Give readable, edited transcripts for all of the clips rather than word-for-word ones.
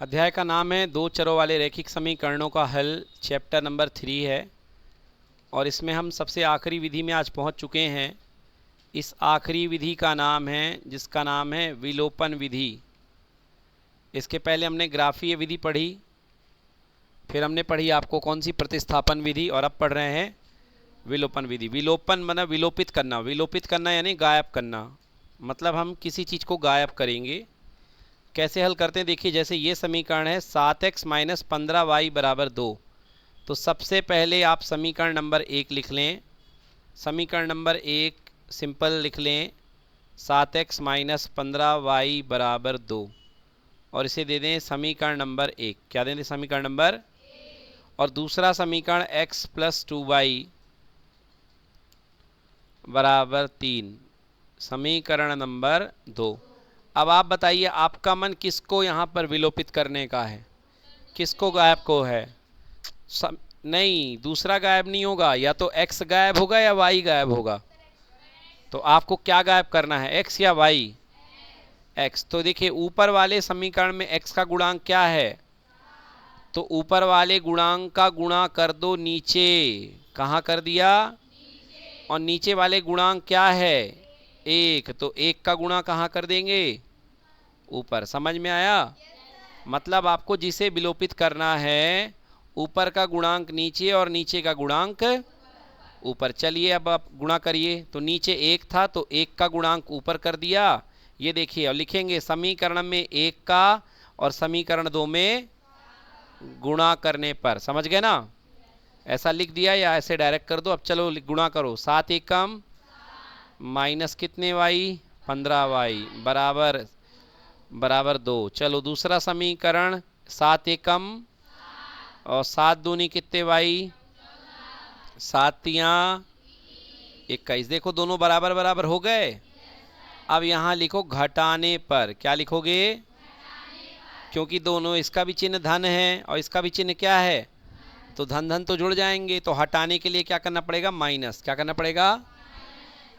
अध्याय का नाम है दो चरों वाले रैखिक समीकरणों का हल, चैप्टर नंबर 3 है और इसमें हम सबसे आखिरी विधि में आज पहुंच चुके हैं। इस आखिरी विधि का नाम है जिसका नाम है विलोपन विधि। इसके पहले हमने ग्राफीय विधि पढ़ी, फिर हमने पढ़ी आपको कौन सी, प्रतिस्थापन विधि, और अब पढ़ रहे हैं विलोपन विधि। विलोपन माना विलोपित करना, विलोपित करना यानी गायब करना, मतलब हम किसी चीज़ को गायब करेंगे। कैसे हल करते हैं देखिए, जैसे ये समीकरण है 7x माइनस 15y बराबर 2। तो सबसे पहले आप समीकरण नंबर 1 लिख लें। समीकरण नंबर 1 सिंपल लिख लें, 7x माइनस 15y बराबर 2, और इसे दे दें समीकरण नंबर 1। क्या दे दें? समीकरण नंबर। और दूसरा समीकरण x प्लस 2y बराबर 3, समीकरण नंबर 2। अब आप बताइए आपका मन किसको यहाँ पर विलोपित करने का है, किसको गायब को है? नहीं, दूसरा गायब नहीं होगा, या तो x गायब होगा या y गायब होगा। तो आपको क्या गायब करना है, x या y? x। तो देखिए ऊपर वाले समीकरण में x का गुणांक क्या है, तो ऊपर वाले गुणांक का गुणा कर दो नीचे। कहाँ कर दिया? और नीचे वाले गुणांक क्या है, 1, तो 1 का गुणा कहाँ कर देंगे, ऊपर। समझ में आया? मतलब आपको जिसे विलोपित करना है, ऊपर का गुणांक नीचे और नीचे का गुणांक ऊपर। चलिए अब आप गुणा करिए, तो नीचे 1 था तो 1 का गुणांक ऊपर कर दिया, ये देखिए। और लिखेंगे समीकरण में 1 का और समीकरण 2 में गुणा करने पर। समझ गए ना? ऐसा लिख दिया या ऐसे डायरेक्ट कर दो। अब चलो गुणा करो, 7 एकम माइनस कितने y, 15y बराबर बराबर 2। चलो दूसरा समीकरण, 7 एकम और 7 दूनी कितने y, 7 तिया 21। देखो दोनों बराबर बराबर हो गए। अब यहाँ लिखो घटाने पर। क्या लिखोगे? क्योंकि दोनों, इसका भी चिन्ह धन है और इसका भी चिन्ह क्या है, तो धन धन तो जुड़ जाएंगे। तो हटाने के लिए क्या करना पड़ेगा, माइनस। क्या करना पड़ेगा?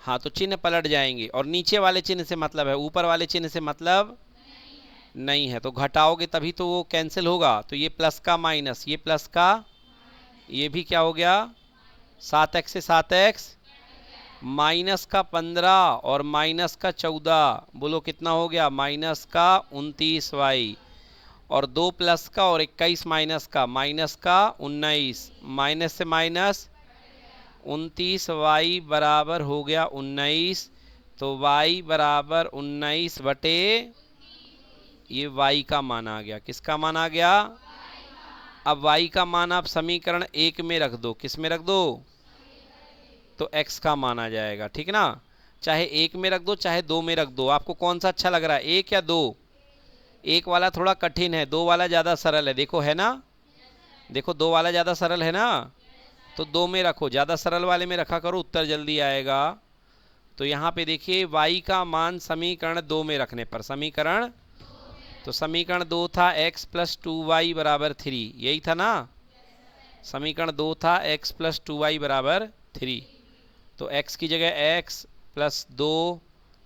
हाँ, तो चिन्ह पलट जाएंगे। और नीचे वाले चिन्ह से मतलब है, ऊपर वाले चिन्ह से मतलब नहीं है। तो घटाओगे तभी तो वो कैंसिल होगा। तो ये प्लस का माइनस, ये प्लस का, ये भी क्या हो गया, 7x से 7x, माइनस का 15 और माइनस का 14, बोलो कितना हो गया, माइनस का 29y, और 2 प्लस का और 21 माइनस का, माइनस का 19, माइनस से माइनस 29y बराबर हो गया 19। तो y बराबर 19 बटे, ये y का मान आ गया। किसका मान आ गया? अब y का मान आप समीकरण 1 में रख दो। किस में रख दो? तो x का मान आ जाएगा, ठीक ना। चाहे 1 में रख दो चाहे 2 में रख दो, आपको कौन सा अच्छा लग रहा है, 1 या 2? 1 वाला थोड़ा कठिन है, 2 वाला ज़्यादा सरल है। देखो है ना, देखो 2 वाला ज़्यादा सरल है ना, तो 2 में रखो, ज़्यादा सरल वाले में रखा करो, उत्तर जल्दी आएगा। तो यहाँ पे देखिए y का मान समीकरण 2 में रखने पर, समीकरण, तो समीकरण 2 था x प्लस 2y बराबर 3, यही था ना। समीकरण 2 था x प्लस 2y बराबर 3। तो x की जगह x प्लस 2,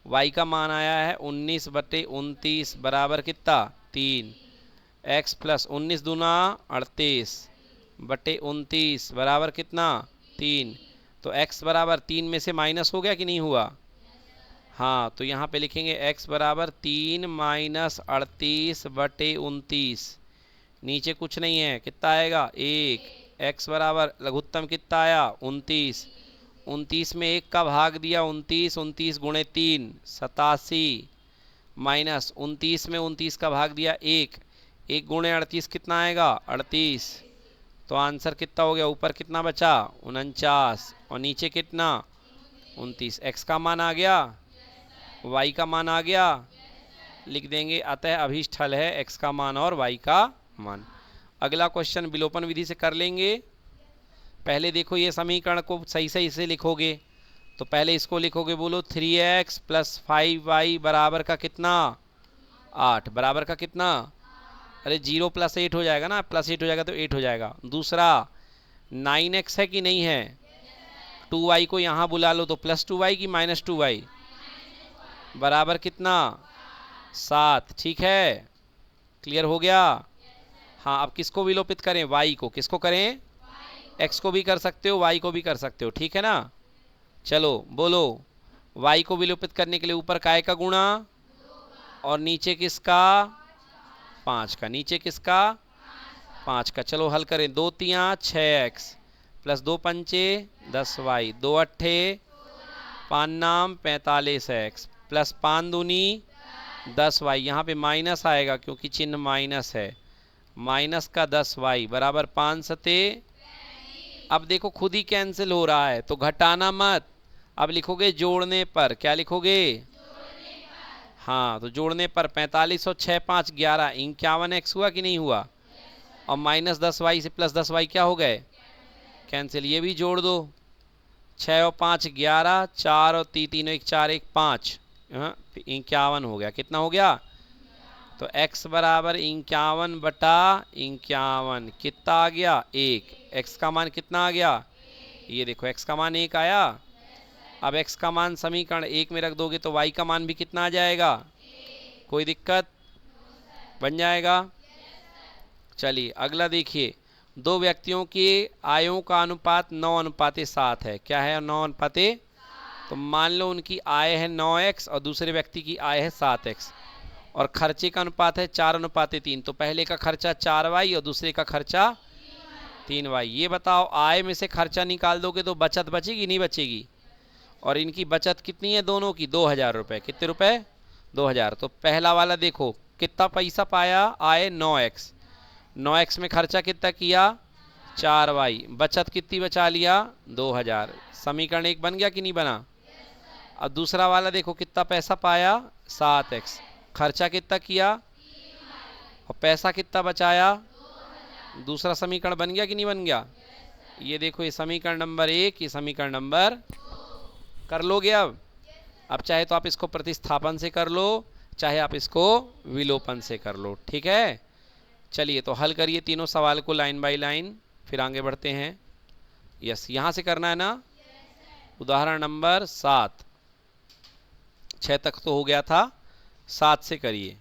y का मान आया है 19 बटे 29 बराबर कितना, 3। x प्लस 19 दूना 38 बटे 29 बराबर कितना, 3। तो x बराबर 3 में से माइनस हो गया कि नहीं हुआ? हाँ, तो यहाँ पे लिखेंगे x बराबर 3 माइनस 38 बटे 29। नीचे कुछ नहीं है, कितना आएगा, 1। x बराबर लघुत्तम कितना आया, 29। 29 में 1 का भाग दिया 29, 29 गुणे 3 87, माइनस 29 में 29 का भाग दिया 1, 1 गुणे 38 कितना आएगा, 38। तो आंसर कितना हो गया, ऊपर कितना बचा, 49, और नीचे कितना, 29। x का मान आ गया, y का मान आ गया, लिख देंगे अतः अभीष्ट हल है x का मान और y का मान। अगला क्वेश्चन विलोपन विधि से कर लेंगे। पहले देखो ये समीकरण को सही सही से लिखोगे, तो पहले इसको लिखोगे, बोलो 3x प्लस 5y बराबर का कितना, 8, बराबर का कितना, अरे 0 प्लस 8 हो जाएगा ना, प्लस 8 हो जाएगा तो 8 हो जाएगा। दूसरा 9x है कि नहीं है, 2y को यहाँ बुला लो, तो प्लस 2y की माइनस 2y बराबर कितना, 7, ठीक है। क्लियर हो गया? हाँ, अब किसको विलोपित करें? y को। किसको करें? x को भी कर सकते हो, y को भी कर सकते हो, ठीक है ना? चलो बोलो, y को विलोपित करने के लिए ऊपर काय का गुणा और नीचे किसका? 5 का। नीचे किसका? 5 का। चलो हल करें। 2 तियां 6x प्लस 2 पंचे 10y, 2 अट्ठे 5 नाम 45x प्लस 5 दूनी 10y। यहाँ पे माइनस आएगा क्योंकि चिन्ह माइनस है। माइनस का 10y बराबर 5 सते। अब देखो खुद ही कैंसिल हो रहा है तो घटाना मत, अब लिखोगे जोड़ने पर। क्या लिखोगे? हाँ, तो जोड़ने पर 45 और 6 5 11 51x हुआ कि नहीं हुआ? और माइनस 10y से प्लस 10y क्या हो गए? कैंसिल। ये भी जोड़ दो। 6 और 5 11, 4 और 3 1 4 1 5, 51 हो गया। कितना हो गया? तो x बराबर 51 बटा 51 कितना आ गया? 1। x का मान कितना आ गया? ये देखो x का मान 1 आया। अब x का मान समीकरण 1 में रख दोगे तो y का मान भी कितना आ जाएगा? कोई दिक्कत? बन जाएगा। चलिए अगला देखिए, दो व्यक्तियों के आयों का अनुपात 9:7 है। क्या है? 9:7। तो मान लो उनकी आय है 9x और दूसरे व्यक्ति की आय है 7x और खर्चे का अनुपात है 4:3। तो पहले का खर्चा 4y और दूसरे का खर्चा 3y। ये बताओ, आय में से खर्चा निकाल दोगे तो बचत बचेगी नहीं बचेगी? और इनकी बचत कितनी है दोनों की? 2000 रुपये। कितने रुपए? 2000। तो पहला वाला देखो कितना पैसा पाया? आय 9x, 9x में खर्चा कितना किया? 4y, बचत कितनी बचा लिया? 2000। समीकरण 1 बन गया कि नहीं बना? अब दूसरा वाला देखो कितना पैसा पाया? 7x, खर्चा कितना किया और पैसा कितना बचाया? दूसरा समीकरण बन गया कि नहीं बन गया? ये देखो, ये समीकरण नंबर 1, ये समीकरण नंबर। कर लोगे अब चाहे तो आप इसको प्रतिस्थापन से कर लो, चाहे आप इसको विलोपन से कर लो, ठीक है? चलिए तो हल करिए तीनों सवाल को लाइन बाय लाइन, फिर आगे बढ़ते हैं। यस, यहां से करना है ना? उदाहरण नंबर 7, 6 तक तो हो गया था, 7 से करिए।